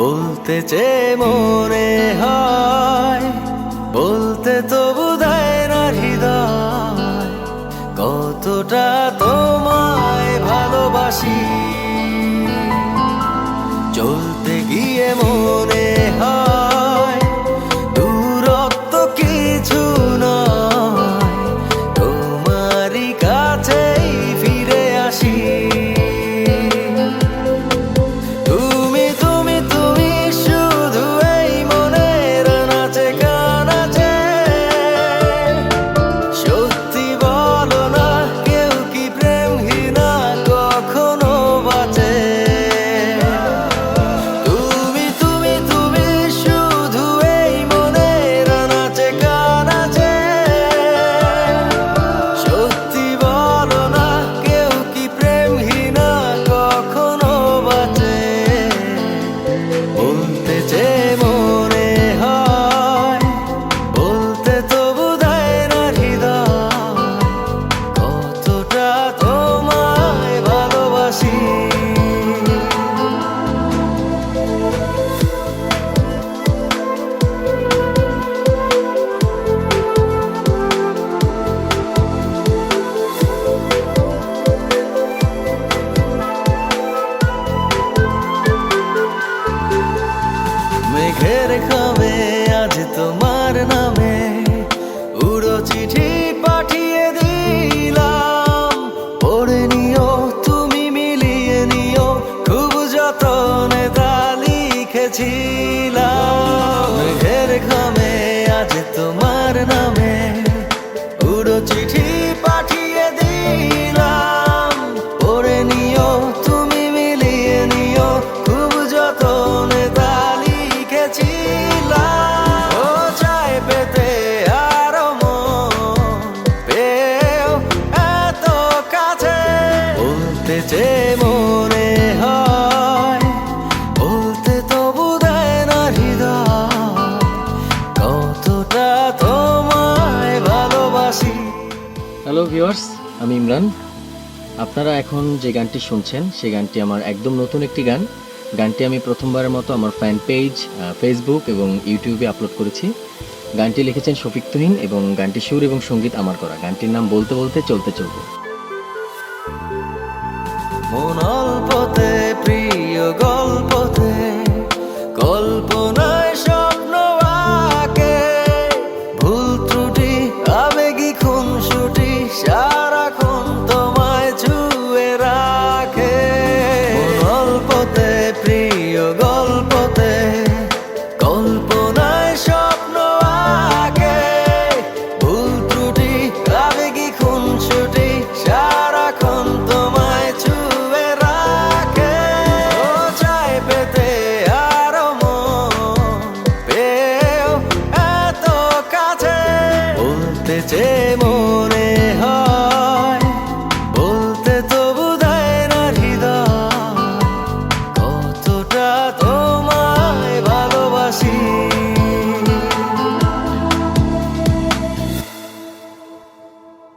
বলতে চেয়ে মনে হয়, বলতে তবু দেয় না হৃদয়, কতটা তোমায় ভালোবাসি। চলতে গিয়ে মনে হয় দূরত্ব কিছু নয়, তোমারই কাছেই ফিরে আসি। মেঘের খামে আজ তোমার নামে উড়ো চিঠি পাঠিয়ে দিলাম, পড়ে নিও তুমি মিলিয়ে নিও, খুব যতনে তা লিখেছিলাম। মেঘের খামে আজ তোমার নামে উড়ো চিঠি পাঠিয়ে দিলাম, পড়ে নিও তুমি মিলিয়ে নিও, খুব যতনে তা যে মনে হয়, বলতে তবু দেয় না হৃদয়, কতটা তোমায় ভালোবাসি। হ্যালো ভিউয়ার্স, আমি ইমরান। আপনারা এখন যে গানটি শুনছেন সেই গানটি আমার একদম নতুন একটি গান। গানটি আমি প্রথমবারের মতো আমার ফ্যান পেজ, ফেসবুক এবং ইউটিউবে আপলোড করেছি। গানটি লিখেছেন শফিক তুহিন এবং গানটি সুর এবং সঙ্গীত আমার করা। গানটির নাম বলতে বলতে চলতে চলতে। মন